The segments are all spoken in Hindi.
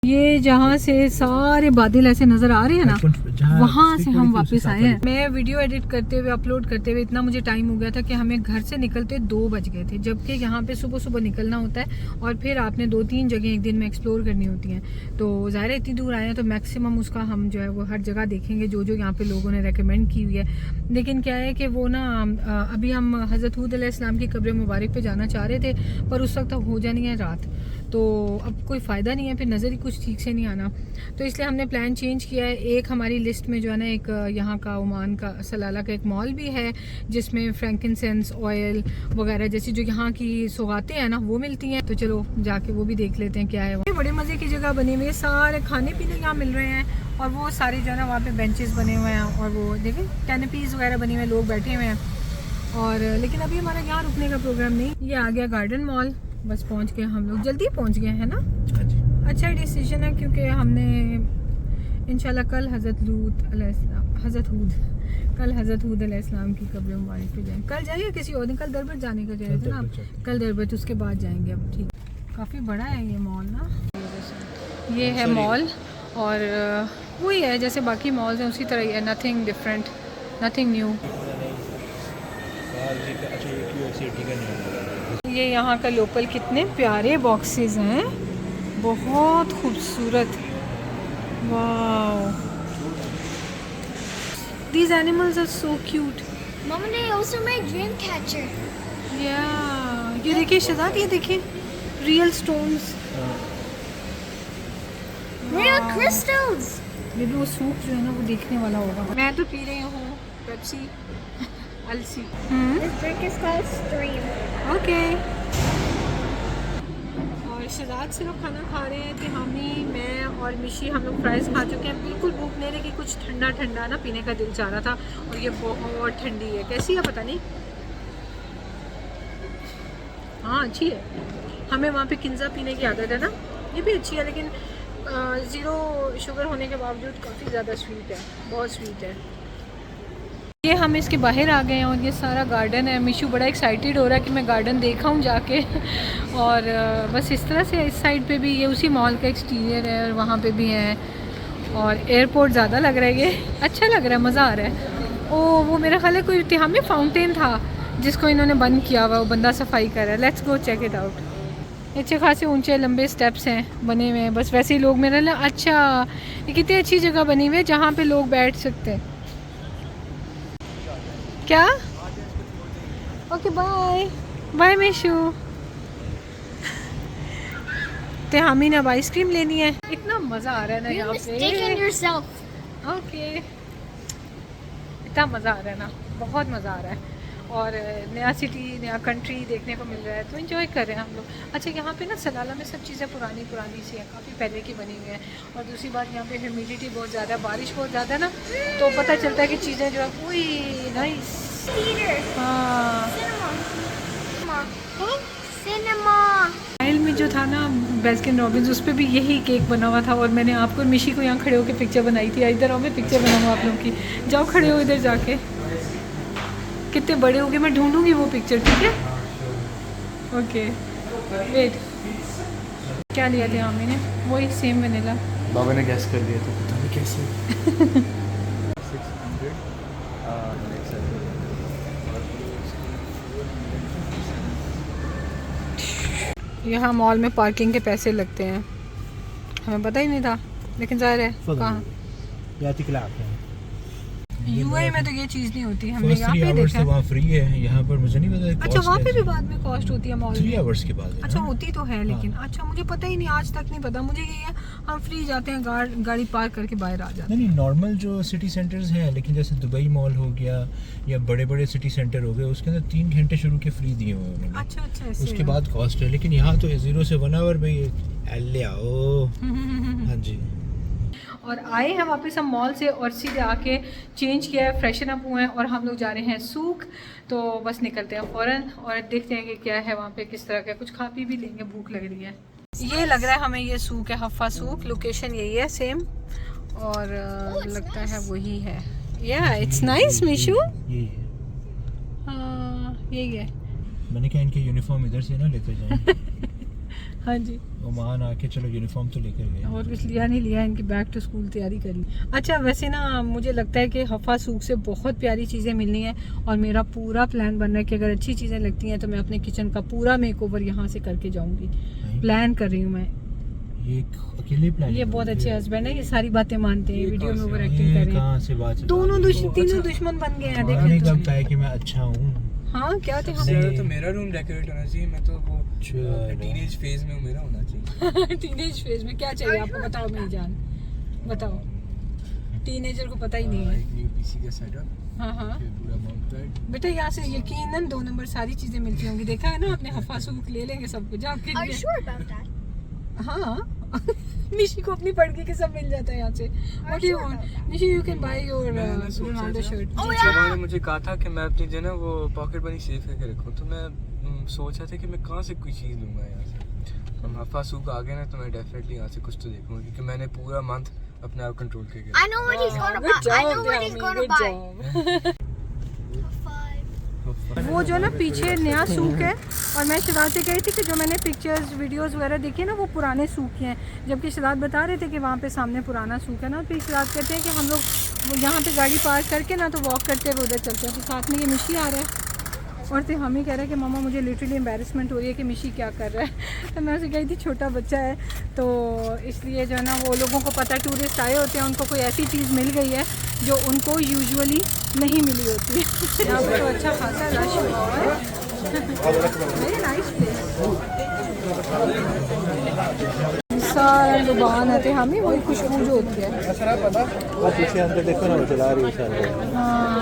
ये जहाँ से सारे बादल ऐसे नजर आ रहे हैं ना, वहाँ से हम वापस आए हैं। मैं वीडियो एडिट करते हुए अपलोड करते हुए इतना मुझे टाइम हो गया था कि हमें घर से निकलते 2 बज गए थे, जबकि यहाँ पे सुबह सुबह निकलना होता है और फिर आपने 2-3 जगह एक दिन में एक्सप्लोर करनी होती हैं। तो ज़ाहिर इतनी दूर आए हैं तो मैक्सिमम उसका हम जो है वो हर जगह देखेंगे जो जो यहाँ पे लोगों ने रेकमेंड की हुई है। लेकिन क्या है कि वो ना अभी हम हज़रत हूद अलैहिस्सलाम की कब्र मुबारक पे जाना चाह रहे थे, पर उस वक्त हो जानी है रात, तो अब कोई फ़ायदा नहीं है, फिर नज़र ही कुछ ठीक से नहीं आना। तो इसलिए हमने प्लान चेंज किया है। एक हमारी लिस्ट में जो है ना, एक यहाँ का ओमान का सलाला का एक मॉल भी है जिसमें फ्रैंकिनसेंस ऑयल वगैरह जैसी जो यहाँ की सौगातें हैं ना वो मिलती हैं। तो चलो जाके वो भी देख लेते हैं क्या है। वो बड़े मज़े की जगह बनी हुई है, सारे खाने पीने यहाँ मिल रहे हैं और वो सारे जो है ना वहाँ पे बेंचेस बने हुए हैं और वो देखें कैनपीज़ वगैरह बनी हुए हैं, लोग बैठे हुए हैं। और लेकिन अभी हमारा यहाँ रुकने का प्रोग्राम नहीं। ये आ गया गार्डन मॉल, बस पहुँच गए हम लोग, जल्दी पहुँच गए हैं ना। अच्छा डिसीजन है क्योंकि हमने इंशाल्लाह कल हज़रत हूद अलैहिस्सलाम की कब्र मुबारक पे जाएंगे। कल जाइए किसी और दिन, कल दरबत जाने का कह रहे थे ना, कल दरबत उसके बाद जाएंगे। अब ठीक, काफ़ी बड़ा है ये मॉल ना। ये है मॉल और वही है जैसे बाकी मॉल्स हैं उसी तरह ही है, नथिंग डिफरेंट, नथिंग न्यू। ये यहाँ का लोकल, कितने प्यारे बॉक्सेस हैं, बहुत खूबसूरत। Wow, these animals are so cute. Mama, they also made dream catcher. Yeah, ये देखिए शहजाद, ये देखिए रियल स्टोन्स, Real crystals. ये भी वो सूप जो है ना वो देखने वाला होगा। मैं तो पी रही हूँ पेप्सी अलसी। This drink is called Stream. Okay. और शहजाद से लोग खाना खा रहे हैं, तिहामी, मैं और मिशी, हम लोग फ्राइज़ खा चुके हैं। बिल्कुल भूख नहीं रही, कुछ ठंडा ठंडा ना पीने का दिल चाह रहा था और ये बहुत ठंडी है। कैसी है पता नहीं, हाँ अच्छी है। हमें वहाँ पे किंजा पीने की आदत है ना, ये भी अच्छी है लेकिन ज़ीरो शुगर होने के बावजूद काफ़ी ज़्यादा स्वीट है, बहुत स्वीट है। ये हम इसके बाहर आ गए हैं और ये सारा गार्डन है। मिशू बड़ा एक्साइटेड हो रहा है कि मैं गार्डन देखा हूँ जाके और बस इस तरह से इस साइड पे भी ये उसी मॉल का एक्सटीरियर है और वहाँ पे भी है और एयरपोर्ट ज़्यादा लग रहा है, ये अच्छा लग रहा है, मज़ा आ रहा है। ओ वो मेरा ख्याल है कोई इत्तिहाम में फाउंटेन था जिसको इन्होंने बंद किया हुआ, वो बंदा सफाई कर रहा है। Let's go check it out. अच्छे खासे ऊंचे लंबे स्टेप्स हैं बने हुए हैं, बस वैसे ही लोग मेरे लिए। अच्छा ये कितनी अच्छी जगह बनी हुई है जहाँ पे लोग बैठ सकते हैं। क्या? Okay bye bye Mishu. Tihami ने अब आइसक्रीम लेनी है। इतना मज़ा आ रहा है ना यहाँ पे। ओके, इतना मज़ा आ रहा है ना, बहुत मज़ा आ रहा है और नया सिटी, नया कंट्री देखने को मिल रहा है, तो एंजॉय कर रहे हैं हम लोग। अच्छा यहाँ पे ना सलाला में सब चीज़ें पुरानी पुरानी सी हैं, काफ़ी पहले की बनी हुई हैं और दूसरी बात यहाँ पे ह्यूमिडिटी बहुत ज़्यादा है, बारिश बहुत ज़्यादा है ना, तो पता चलता है कि चीज़ें जो है वही नाइस। हाँ Cinema. माइल में जो था ना बेस्किन रॉबिन्स, उस पर भी यही केक बना हुआ था और मैंने आपको और मिशी को यहाँ खड़े होकर पिक्चर बनाई थी। इधर आओ, मैं पिक्चर बनाऊँ आप लोग की, जाओ खड़े हो इधर जाके। कितने बड़े हो गए, मैं ढूंढूंगी वो पिक्चर, ठीक है? ओके वेट, क्या लिया था हमें ने? वही सेम वनीला। बाबा ने गैस कर लिया तो पता नहीं कैसे। 600 यहाँ मॉल में पार्किंग के पैसे लगते हैं, हमें पता ही नहीं था, लेकिन ज़ाहिर है कहाँ यूएई में तो ये चीज़ नहीं होती। हमने यहाँ पे देखा वहाँ फ्री है, यहाँ पर मुझे नहीं पता। अच्छा वहाँ पे भी बाद में कॉस्ट होती है मॉल 3 आवर्स के बाद। अच्छा होती तो है लेकिन अच्छा मुझे पता ही नहीं, आज तक नहीं पता मुझे। ये है हम फ्री जाते हैं, गाड़ी पार्क करके बाहर आ जाते हैं। नहीं नॉर्मल जो सिटी सेंटर्स हैं, लेकिन जैसे दुबई मॉल हो गया या बड़े बड़े सिटी सेंटर हो गए, उसके अंदर 3 घंटे शुरू के फ्री दिए हुए हैं। अच्छा अच्छा, उसके बाद कॉस्ट है, लेकिन यहाँ तो 0 से 1 आवर में ले आओ। हाँ जी। और आए हैं वापस हम मॉल से और सीधे आके चेंज किया है, फ्रेशन अप हुए हैं और हम लोग जा रहे हैं सूक। तो बस निकलते हैं फ़ौरन और देखते हैं कि क्या है वहाँ पे, किस तरह का, कुछ खा पी भी लेंगे, भूख लग रही है। ये लग रहा है हमें ये सूक है, हफ़ा सूक, लोकेशन यही है सेम और लगता है वही है। या इट्स नाइस मिशू। यही है, हाँ यही है। मैंने कहा इनके यूनिफॉर्म इधर से ना लेते जाएं। हाँ जी। ओमान आके चलो यूनिफॉर्म तो लेकर गए और कुछ लिया नहीं लिया, इनकी बैक टू स्कूल तैयारी करी। अच्छा वैसे ना मुझे लगता है कि हफा सूक से बहुत प्यारी चीज़ें मिलनी है और मेरा पूरा प्लान बन रहा है कि अगर अच्छी चीज़ें लगती हैं तो मैं अपने किचन का पूरा मेकओवर यहाँ से करके जाऊँगी। प्लान कर रही हूँ मैं। ये अकेले प्लान, ये बहुत अच्छे हस्बैंड है, ये सारी बातें मानते हैं, वीडियो में ओवर एक्टिंग कर रहे कहाँ से बात हैं। दोनों तीनों दुश्मन बन गए हैं। देखें देखें कब है कि मैं अच्छा हूँ। हाँ क्या थे हम तो मेरा रूम डेकोरेट होना चाहिए। मैं तो वो टीनेज फेज में हूँ, मेरा होना चाहिए। टीनेज फेज में क्या चाहिए आपको बताओ मेरी जान, बताओ। टीनेजर को पता ही नहीं है। एक न्यू पीसी का सेटअप, हाँ हाँ फिर पूरा माउंट पैड। बेटा यहाँ से यकीनन 2 नंबर सारी चीजें मिलती होंगी। देखा है ना आपने, हफा सूक ले लेंगे सब कुछ आपके Are you लिए। sure about that? हाँ निशी को अपनी पड़की के सब मिल जाता है यहाँ से। What do you want? Nishi you can buy your Ronaldo shirt. मम्मा ने मुझे कहा था कि मैं अपनी जो है ना वो पॉकेट मनी सेव करके रखूँ, तो मैं सोच रहा था कि मैं कहाँ से कोई चीज़ लूँगा यहाँ से। हम हफ़ा सूख आ गए ना तो मैं डेफिनेटली यहाँ से कुछ तो देखूँगा, क्योंकि मैंने पूरा मंथ अपने आप कंट्रोल करके I know what he's gonna buy. I know what he's gonna buy. वो जो ना पीछे नया सूक है और मैं शिदात से कही थी कि जो मैंने पिक्चर्स वीडियोस वगैरह देखी ना वो पुराने सूक हैं, जबकि शिदात बता रहे थे कि वहाँ पे सामने पुराना सूक है ना। फिर शिदात कहते हैं कि हम लोग यहाँ पे गाड़ी पार्क करके ना तो वॉक करते हुए उधर चलते हैं। तो साथ में ये मिशी आ रहा है और फिर हम ही कह रहे हैं कि मामा मुझे लिटरली एम्बेरसमेंट हो रही है कि मिशी क्या कर रहा है। तो मैं उसे कही थी छोटा बच्चा है तो इसलिए जो है ना वो लोगों को पता है, टूरिस्ट आए होते हैं, उनको कोई ऐसी चीज़ मिल गई है जो उनको यूजुअली नहीं मिली होती है। यहाँ पर तो अच्छा खासा रश हुआ है। Very nice place. सारा दुकान है हम ही वही खुशबू जो होती है। पीछे अंदर देखो ना वो चला रही है। हाँ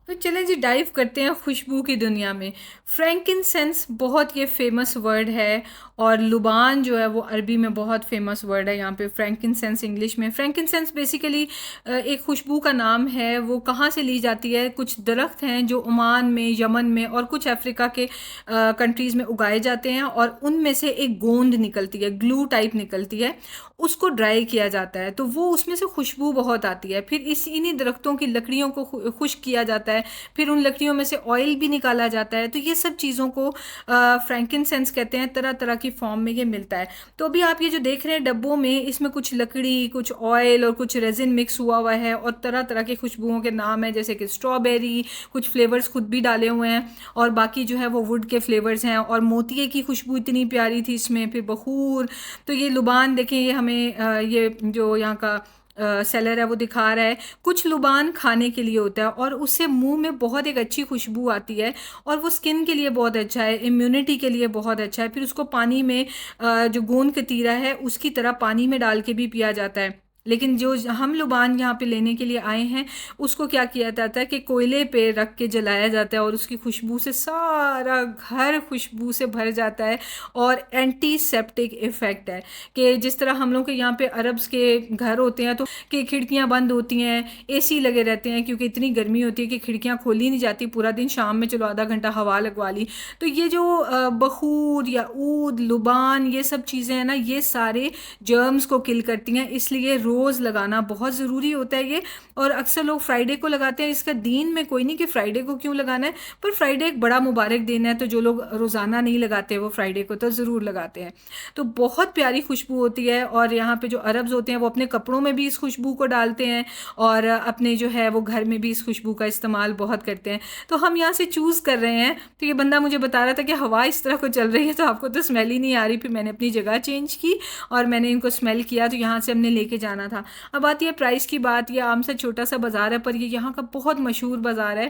तो चलें जी डाइव करते हैं खुशबू की दुनिया में। फ्रैंकिनसेंस बहुत ये फेमस वर्ड है और लुबान जो है वो अरबी में बहुत फेमस वर्ड है। यहाँ पे फ्रैंकिनसेंस इंग्लिश में। फ्रैंकिनसेंस बेसिकली एक खुशबू का नाम है। वो कहाँ से ली जाती है? कुछ दरख्त हैं जो ओमान में, यमन में और कुछ अफ्रीका के कंट्रीज़ में उगाए जाते हैं और उनमें से एक गोंद निकलती है, ग्लू टाइप निकलती है, उसको ड्राई किया जाता है तो वो उसमें से खुशबू बहुत आती है। फिर इन्हीं दरख्तों की लकड़ियों को खुश्क किया जाता है, फिर उन लकड़ियों में से ऑयल भी निकाला जाता है। तो ये सब चीज़ों को फ्रैंकिनसेंस कहते हैं। तरह तरह की फॉर्म में ये मिलता है। तो अभी आप ये जो देख रहे हैं डब्बों में, इसमें कुछ लकड़ी, कुछ ऑयल और कुछ रेजिन मिक्स हुआ हुआ है और तरह तरह के खुशबुओं के नाम है, जैसे कि स्ट्रॉबेरी, कुछ फ्लेवर्स खुद भी डाले हुए हैं और बाकी जो है वो वुड के फ्लेवर्स हैं। और मोतिये की खुशबू इतनी प्यारी थी इसमें, फिर बखूर। तो ये लुबान देखें, ये हमें ये जो यहाँ का सेलर है वो दिखा रहा है। कुछ लुबान खाने के लिए होता है और उससे मुंह में बहुत एक अच्छी खुशबू आती है और वो स्किन के लिए बहुत अच्छा है, इम्यूनिटी के लिए बहुत अच्छा है। फिर उसको पानी में जो गोंद कतीरा है उसकी तरह पानी में डाल के भी पिया जाता है। लेकिन जो हम लुबान यहाँ पे लेने के लिए आए हैं उसको क्या किया जाता है कि कोयले पे रख के जलाया जाता है और उसकी खुशबू से सारा घर खुशबू से भर जाता है और एंटीसेप्टिक इफ़ेक्ट है कि जिस तरह हम लोग के यहाँ पे अरब्स के घर होते हैं तो कि खिड़कियाँ बंद होती हैं, एसी लगे रहते हैं क्योंकि इतनी गर्मी होती है कि खिड़कियाँ खोली नहीं जाती पूरा दिन। शाम में चलो आधा घंटा हवा लगवा ली। तो ये जो बखूर या ऊद, लुबान, ये सब चीज़ें हैं ना, ये सारे जर्म्स को किल करती हैं, इसलिए रोज़ लगाना बहुत ज़रूरी होता है ये। और अक्सर लोग फ्राइडे को लगाते हैं। इसका दीन में कोई नहीं कि फ़्राइडे को क्यों लगाना है, पर फ्राइडे एक बड़ा मुबारक दिन है तो जो लोग रोज़ाना नहीं लगाते वो फ्राइडे को तो ज़रूर लगाते हैं। तो बहुत प्यारी खुशबू होती है और यहाँ पे जो अरब्स होते हैं वो अपने कपड़ों में भी इस खुशबू को डालते हैं और अपने जो है वो घर में भी इस खुशबू का इस्तेमाल बहुत करते हैं। तो हम यहाँ से चूज़ कर रहे हैं। तो ये बंदा मुझे बता रहा था कि हवा इस तरह को चल रही है तो आपको तो स्मेल ही नहीं आ रही। फिर मैंने अपनी जगह चेंज की और मैंने इनको स्मेल किया तो यहाँ से हमने लेके जाना था। अब आती है प्राइस की बात। ये आम से छोटा सा बाज़ार है पर ये यहाँ का बहुत मशहूर बाज़ार है।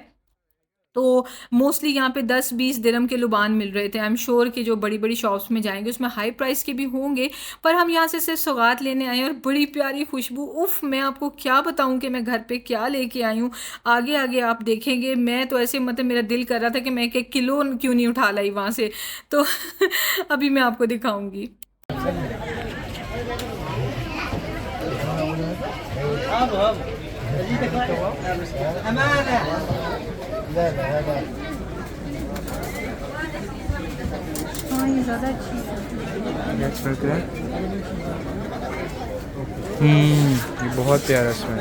तो मोस्टली यहाँ पे 10-20 दिरहम के लुबान मिल रहे थे। आई एम श्योर कि जो बड़ी बड़ी शॉप्स में जाएंगे उसमें हाई प्राइस के भी होंगे, पर हम यहाँ से सिर्फ सौगात लेने आए और बड़ी प्यारी खुशबू। उफ़, मैं आपको क्या बताऊँ कि मैं घर पे क्या लेके आई हूँ, आगे आगे आप देखेंगे। मैं तो ऐसे मतलब मेरा दिल कर रहा था कि मैं 1 किलो क्यों नहीं उठा लाई वहाँ से। तो अभी मैं आपको दिखाऊँगी। हाँ ये ज़्यादा अच्छी है। ये बहुत प्यारा स्मेल।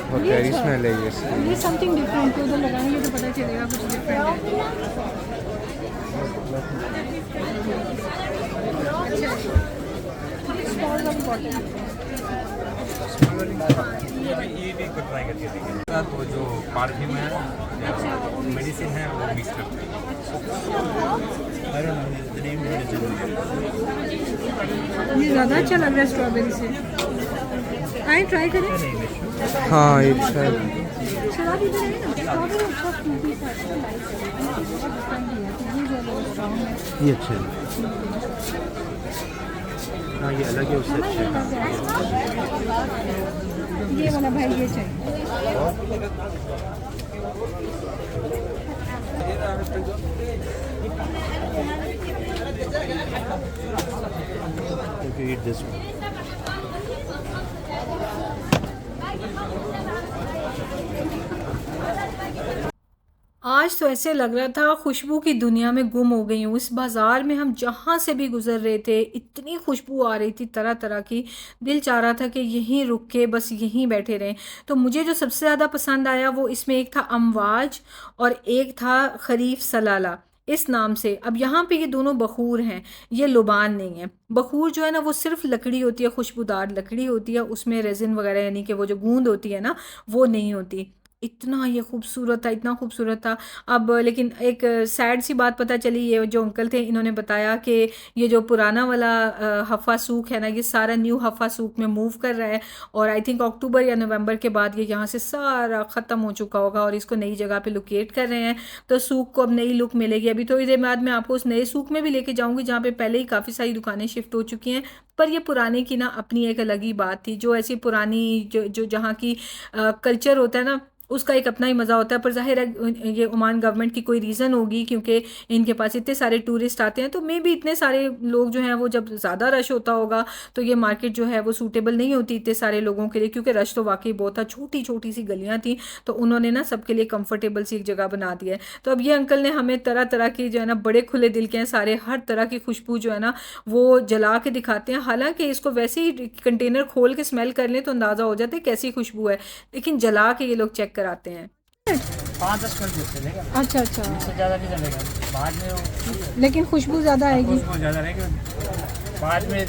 और कैरी स्मेल है ये इसकी। ये समथिंग डिफरेंट है, उधर लगाएंगे तो पता चलेगा कुछ डिफरेंट है। अच्छा, स्मॉल वाली बॉटल ये भी को ट्राई करके देखिए। तो जो परफ्यूम है, मेडिसिन है, वो मिक्स करते हैं। ये ज़्यादा अच्छा लग रहा है स्ट्रॉबेरी से। आए ट्राई करें। हाँ ये अच्छा है। शराब इधर है ना, स्ट्रॉबेरी अच्छा फ्रूटी सा है। ये अच्छा है। हाँ ये अलग है, उससे अच्छा है। ये वाला भाई ये चाहिए। You can eat this one. आज तो ऐसे लग रहा था खुशबू की दुनिया में गुम हो गई हूँ। इस बाज़ार में हम जहाँ से भी गुज़र रहे थे इतनी खुशबू आ रही थी तरह तरह की, दिल चाह रहा था कि यहीं रुक के बस यहीं बैठे रहें। तो मुझे जो सबसे ज़्यादा पसंद आया वो इसमें एक था अमवाज और एक था खरीफ सलाला इस नाम से। अब यहाँ पे ये दोनों बखूर हैं, ये लुबान नहीं है। बखूर जो है ना वो सिर्फ लकड़ी होती है, खुशबूदार लकड़ी होती है, उसमें रेजिन वगैरह यानी कि वो जो गूंद होती है ना वो नहीं होती। इतना ये खूबसूरत था, इतना खूबसूरत था। अब लेकिन एक सैड सी बात पता चली, ये जो अंकल थे इन्होंने बताया कि ये जो पुराना वाला हफ़ा सूक है ना ये सारा न्यू हफ़ा सूक में मूव कर रहा है और आई थिंक अक्टूबर या नवंबर के बाद ये यहाँ से सारा ख़त्म हो चुका होगा और इसको नई जगह पे लोकेट कर रहे हैं। तो सूक को अब नई लुक मिलेगी। अभी थोड़ी देर बाद मैं आपको उस नए सूक में भी लेके जाऊँगी जहाँ पे पहले ही काफ़ी सारी दुकानें शिफ्ट हो चुकी हैं। पर ये पुराने की ना अपनी एक अलग ही बात थी। जो ऐसी पुरानी जो जहाँ की कल्चर होता है ना उसका एक अपना ही मज़ा होता है। पर ज़ाहिर है ये ओमान गवर्नमेंट की कोई रीज़न होगी क्योंकि इनके पास इतने सारे टूरिस्ट आते हैं, तो मे भी इतने सारे लोग जो हैं वो जब ज़्यादा रश होता होगा तो ये मार्केट जो है वो सूटेबल नहीं होती इतने सारे लोगों के लिए, क्योंकि रश तो वाकई बहुत था। छोटी छोटी सी गलियाँ थी तो उन्होंने ना सबके लिए कम्फर्टेबल सी एक जगह बना दिया है। तो अब ये अंकल ने हमें तरह तरह की जो है ना बड़े खुले दिल के हैं सारे, हर तरह की खुशबू जो है ना वो जला के दिखाते हैं। हालांकि इसको वैसे ही कंटेनर खोल के स्मेल कर लें तो अंदाज़ा हो जाता है कैसी खुशबू है, लेकिन जला के ये लोग चेक कराते हैं। 5-10 मिनट चलेगा। अच्छा अच्छा, इससे ज़्यादा नहीं चलेगा। बाद में वो लेकिन खुशबू ज़्यादा आएगी। खुशबू ज़्यादा रहेगी, बाद में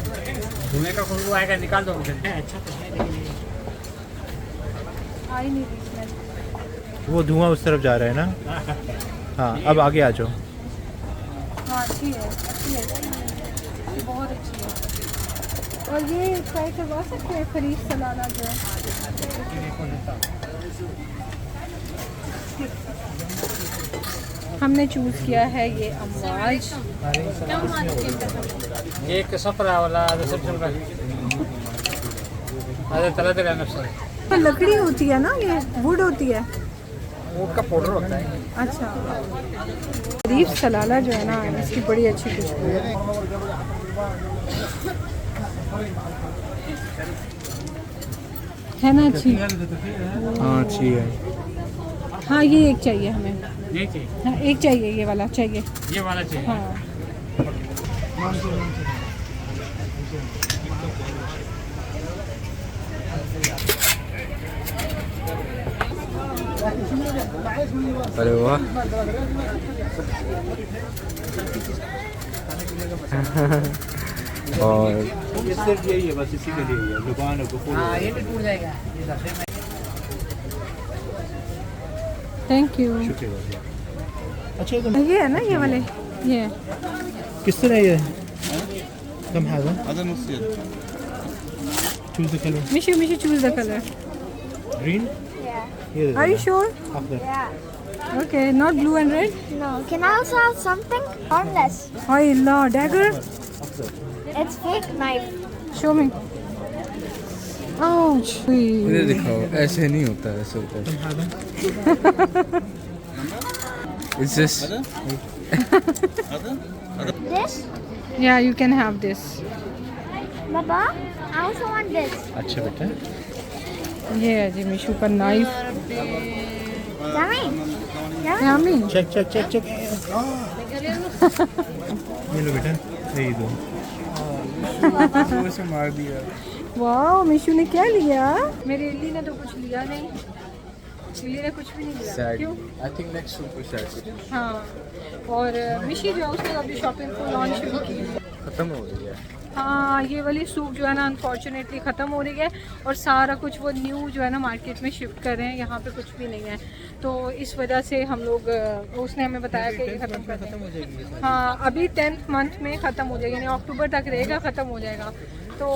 धुएं का खुशबू आएगा, निकाल दो। अच्छा तो है लेकिन आई नहीं रही स्मेल। वो धुआं उस तरफ जा रहा है ना। हाँ अब आगे आ जाओ। हाँ अच्छी है, अच्छी है, बहुत अच्छी है। और ये ट्राई करवा सकते हैं खरीफ सलाना जो है। हमने चूज़ किया है ये अमवाज। एक सफरा वाला तरह रहना तो लकड़ी होती है ना, ये वुड होती है, वुड का पाउडर होता है। अच्छा, खरीफ सलाला जो है ना इसकी बड़ी अच्छी खुशबू है। है ना अच्छी? हाँ अच्छी है। हाँ ये एक चाहिए हमें। ये चाहिए, हाँ एक चाहिए, ये वाला चाहिए। ये वाला चाहिए। हाँ अरे वाह और ये सिर्फ यही है, बस इसी के लिए है दुकान है। हाँ ये भी टूट जाएगा। Thank you. शुक्रिया। अच्छा ये है ना ये वाले, ये किस तरह ये कम है? Choose the colour. Mishu choose the colour. Green. Are you sure? Yeah. Okay, not blue and red. No. Can I also have something? Harmless. Oh Allah, dagger. It's fake knife. Show me. Ouch. मुझे दिखाओ, ऐसे नहीं होता है, ऐसे होता है। It's just This? Yeah, you can have this. Baba, I also want this. अच्छा बेटा। ये है जी मिशू का नाइफ। Yummy. Yummy. चेक। ये लो बेटा, ये दो। से मार दिया। वाह मिशू ने क्या लिया? मेरी इल्ली ने तो कुछ लिया नहीं, इल्ली ने कुछ भी नहीं लिया। क्यों? I think next super sad. हाँ, और मिशी जो है उसने अभी शॉपिंग को लॉन्च शुरू की है। खत्म हो गई है। हाँ, ये वाली सूप जो है ना अनफॉर्चुनेटली ख़त्म हो रही है और सारा कुछ वो न्यू जो है ना मार्केट में शिफ्ट कर रहे हैं, यहाँ पे कुछ भी नहीं है। तो इस वजह से हम लोग, उसने हमें बताया कि ये ख़त्म कर देंगे। हाँ, अभी 10th मंथ में ख़त्म हो जाएगा, यानी अक्टूबर तक रहेगा, ख़त्म हो जाएगा। तो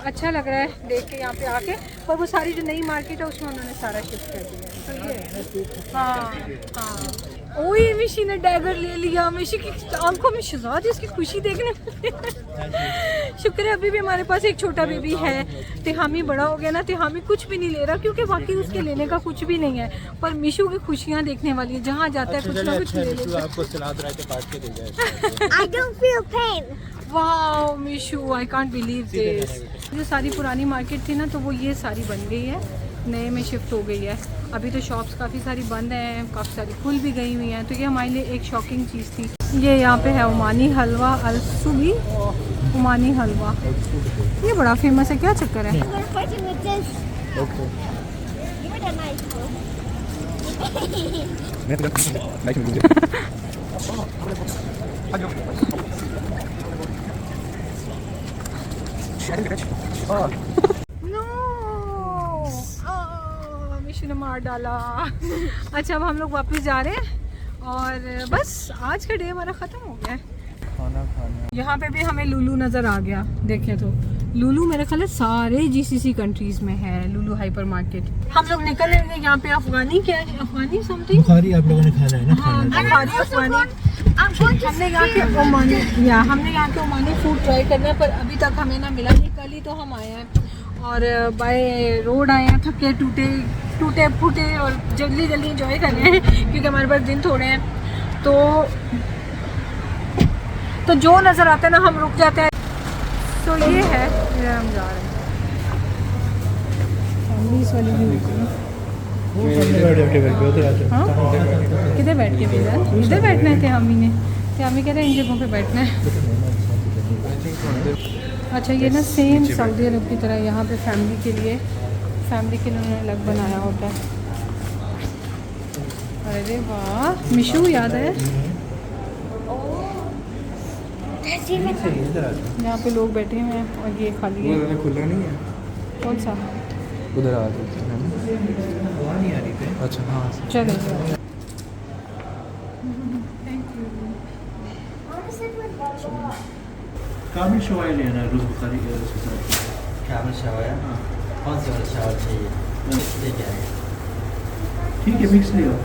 अच्छा लग रहा है देख के यहाँ पे आके। पर वो सारी जो नई मार्केट है उसमें उन्होंने सारा शिफ्ट कर दिया है। तो ये हाँ हाँ, ओए मिशी ने डैगर ले लिया। मिशी की आंखों में शहजाद इसकी खुशी देखने शुक्र है अभी भी हमारे पास एक छोटा बेबी है। तिहामी बड़ा हो गया ना, तिहामी कुछ भी नहीं ले रहा क्योंकि बाकी उसके लेने का कुछ भी नहीं है। पर मिशू की खुशियाँ देखने वाली है, जहाँ जाता है कुछ ना कुछ ले लेता है। आपको सलाद रायता काट के दे जाए। I don't feel pain. Wow Mishu, I can't believe this. जो सारी पुरानी मार्केट थी ना, तो वो ये सारी बन गई है, नए में शिफ्ट हो गई है। अभी तो शॉप्स काफ़ी सारी बंद हैं, काफ़ी सारी खुल भी गई हुई हैं। तो ये हमारे लिए एक शॉकिंग चीज़ थी। ये यहाँ पे है ओमानी हलवा, अलसुबी ओमानी हलवा, ये बड़ा फेमस है। क्या चक्कर है? I'm gonna fight him with this. Okay Give it a knife. मैं तो लाइक मुझे नो, मिशू ने मार डाला। अच्छा, अब हम लोग वापस जा रहे हैं और बस आज का डे हमारा ख़त्म हो गया है। खाना खाना। यहाँ पे भी हमें लुलू नज़र आ गया। देखें तो लुलू मेरे ख्याल है सारे जीसीसी कंट्रीज में है, लुलू हाइपर मार्केट। हम लोग निकल रहे हैं यहाँ पे। अफगानी क्या है? अफगानी समथिंग। बुखारी आप लोगों ने खाना है ना? हाँ, बुखारी अफगानी। हमने यहाँ के ओमानी, या हमने यहाँ के ओमानी फूड ट्राई करना है, पर अभी तक हमें ना मिला नहीं। कल ही तो हम आए हैं और बाय रोड आए हैं, थके टूटे फूटे और जल्दी इंजॉय कर रहे हैं क्योंकि हमारे पास दिन थोड़े हैं। तो जो नज़र आता है ना हम रुक जाते हैं। तो ये है, हम जा रहे हैं फैमिलीज वाली भी। हाँ, किधर बैठ के मिला? इधर बैठना है। हमी ने हमी कह रहे हैं इन जगहों पे बैठना है। अच्छा, ये ना सेम सऊदी अरब की तरह यहाँ पे फैमिली के लिए उन्होंने अलग बनाया होता है। अरे वाह, मिशू याद है? यहाँ पे लोग बैठे हुए हैं और ये खाली है। खुला नहीं है। कौन सा? उधर आ रही थी। अच्छा हाँ, चलो। कामिल शवाया लेना है, रोज बुखारी के उसके साथ। कामिल शवाया? कौन सी वाला शवाया चाहिए? लेके आएगा। ठीक है, मिक्स ले आओ।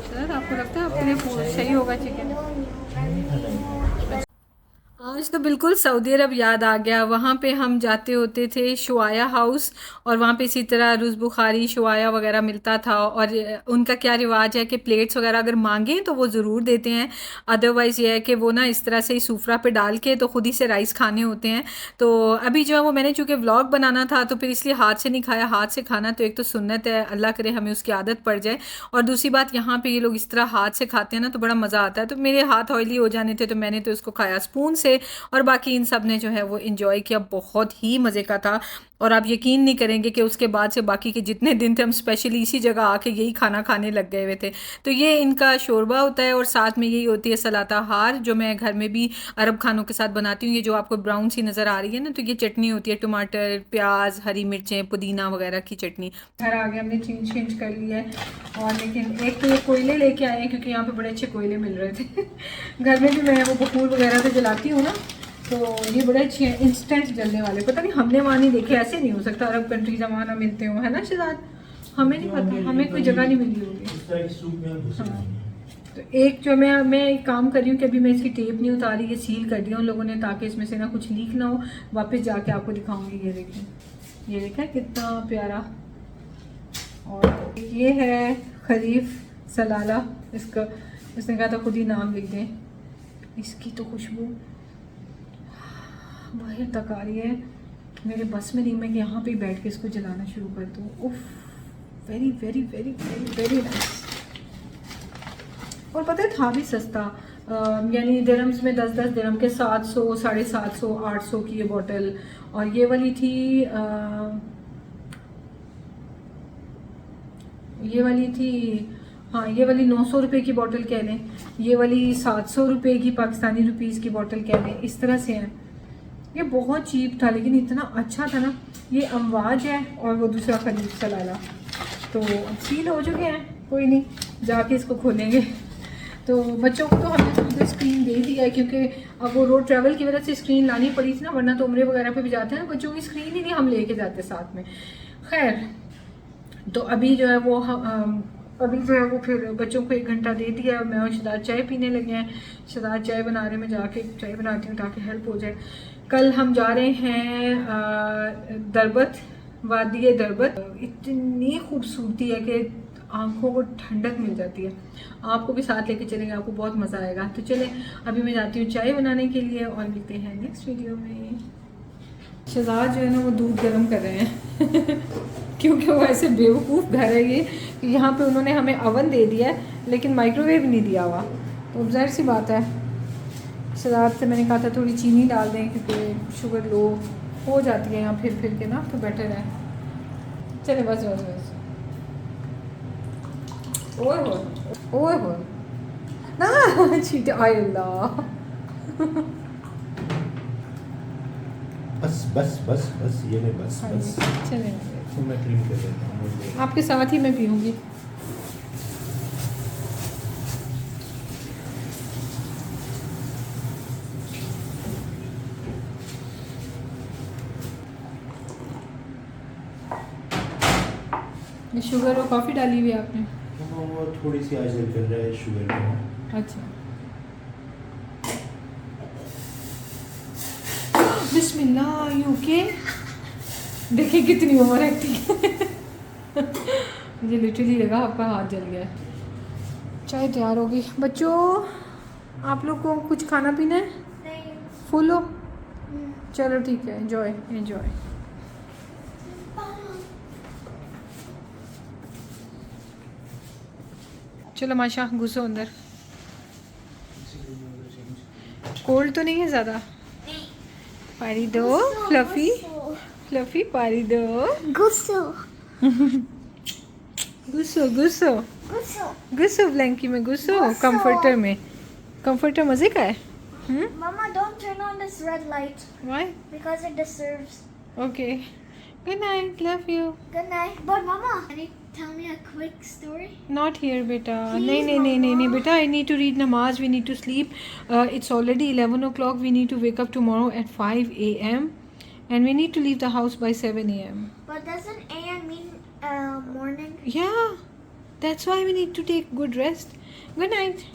सर, आपको लगता है आपके लिए सही होगा चिकन? आज तो बिल्कुल सऊदी अरब याद आ गया। वहाँ पे हम जाते होते थे शुआया हाउस, और वहाँ पे इसी तरह रुज़ बुखारी शुआया वगैरह मिलता था। और उनका क्या रिवाज है कि प्लेट्स वगैरह अगर मांगें तो वो ज़रूर देते हैं, अदरवाइज़ ये है कि वो ना इस तरह से ही सूफरा पे डाल के तो ख़ुद ही से राइस खाने होते हैं। तो अभी जो है वो मैंने चूँकि व्लॉग बनाना था तो फिर इसलिए हाथ से नहीं खाया। हाथ से खाना तो एक तो सुन्नत है, अल्लाह करे हमें उसकी आदत पड़ जाए, और दूसरी बात यहाँ पर ये लोग इस तरह हाथ से खाते हैं ना तो बड़ा मज़ा आता है। तो मेरे हाथ ऑयली हो जाने थे तो मैंने तो उसको खाया स्पून से, और बाकी इन सब ने जो है वो एंजॉय किया। बहुत ही मज़े का था। और आप यकीन नहीं करेंगे कि उसके बाद से बाकी के जितने दिन थे हम स्पेशली इसी जगह आके यही खाना खाने लग गए हुए थे। तो ये इनका शोरबा होता है और साथ में यही होती है सलाता हार, जो मैं घर में भी अरब खानों के साथ बनाती हूँ। ये जो आपको ब्राउन सी नज़र आ रही है ना, तो ये चटनी होती है टमाटर, प्याज, हरी मिर्चें, पुदीना वगैरह की चटनी। घर आ गया, हमने चेंज कर लिया है। और लेकिन एक तो ये कोयले लेके आए हैं क्योंकि यहाँ पर बड़े अच्छे कोयले मिल रहे थे। घर में भी मैं वो बखूर वगैरह से जलाती हूँ ना, तो ये बड़े अच्छे हैं, इंस्टेंट जलने वाले। पता नहीं हमने वहाँ नहीं देखे, ऐसे नहीं हो सकता अरब कंट्रीज वहाँ ना मिलते हो, है ना शहजाद? हमें नहीं पता, हमें कोई जगह नहीं मिली होगी। हाँ, तो एक जो मैं एक काम कर रही हूँ कि अभी मैं इसकी टेप नहीं उतारी, ये सील कर दिया उन लोगों ने ताकि इसमें से ना कुछ लीक ना हो। वापस जाके आपको दिखाऊंगी। ये देखें, ये देखा कितना प्यारा। और ये है खरीफ सलाला, इसका उसने कहा था खुद ही नाम लिख दें। इसकी तो खुशबू बाहर तक आ रही है। मेरे बस में नहीं, मैं यहाँ पे बैठ के इसको जलाना शुरू कर दूँ। उफ, very very very very very nice. और पता है था भी सस्ता, यानी दिरहम्स में 10-10 दिरहम के 700, 750, 800 की ये बॉटल। और ये वाली थी हाँ ये वाली 900 रुपये की बॉटल कह लें, ये वाली 700 रुपये की पाकिस्तानी रुपीज़ की बॉटल कह लें, इस तरह से हैं। ये बहुत चीप था लेकिन इतना अच्छा था ना। ये अमवाज है और वो दूसरा खलीफ सलाला, तो सील हो चुके हैं, कोई नहीं, जाके इसको खोलेंगे। तो बच्चों को तो हमने खुद स्क्रीन दे दिया है, क्योंकि अब वो रोड ट्रैवल की वजह से स्क्रीन लानी पड़ी थी ना, वरना तो उम्रे वगैरह पे भी जाते हैं ना, बच्चों की स्क्रीन ही नहीं हम लेके जाते साथ में। खैर, तो अभी जो है वो फिर बच्चों को 1 घंटा दे दिया। मैं और शदाद चाय पीने लगे हैं। शदाद चाय बना रहे, मैं जाके चाय बनाती हूँ ताकि हेल्प हो जाए। कल हम जा रहे हैं दरबत, वादी दरबत। इतनी खूबसूरती है कि आंखों को ठंडक मिल जाती है। आपको भी साथ लेके चलेंगे, आपको बहुत मज़ा आएगा। तो चलें, अभी मैं जाती हूँ चाय बनाने के लिए और मिलते हैं नेक्स्ट वीडियो में। शहजाद जो है ना वो दूध गर्म कर रहे हैं क्योंकि वो ऐसे बेवकूफ़ घर है ये कि यहाँ पे उन्होंने हमें अवन दे दिया है लेकिन माइक्रोवेव नहीं दिया हुआ। तो ज़ाहिर सी बात है, शहजाद से मैंने कहा था थोड़ी चीनी डाल दें क्योंकि शुगर लो हो जाती है यहाँ फिर के ना, तो बेटर है। चले बस ओए हो ना चीट अल्लाह बस ये नहीं, बस चले तो मैं क्लीन कर देता हूँ। आपके साथ ही मैं पीऊँगी। ये शुगर और कॉफ़ी डाली हुई है आपने? वो थोड़ी सी आइजल कर रहा है शुगर में। अच्छा, बिस्मिल्लाह, यू ओके? देखिए कितनी ओवर एक्टिंग मुझे लिटरली लगा आपका हाथ जल गया। चाय तैयार हो गई। बच्चों, आप लोग को कुछ खाना पीना है? नहीं। फुल हो? चलो ठीक है, एंजॉय। चलो माशा, घुसो अंदर। कोल्ड तो नहीं है ज़्यादा? पारी दो फ्लफी पारी दो। घुसो ब्लैंकी में, घुसो कंफर्टर में। कंफर्टर मजे का है। Mama, don't turn on this red light Why? because it disturbs. Okay. Good night. Love you. Good night. But Mama, can you tell me a quick story? Not here, beta. Please, नहीं, Mama. beta. I need to read namaz. We need to sleep. It's already 11 o'clock. We need to wake up tomorrow at 5 a.m. And we need to leave the house by 7 a.m. But doesn't AM mean morning? Yeah. That's why we need to take good rest. Good night.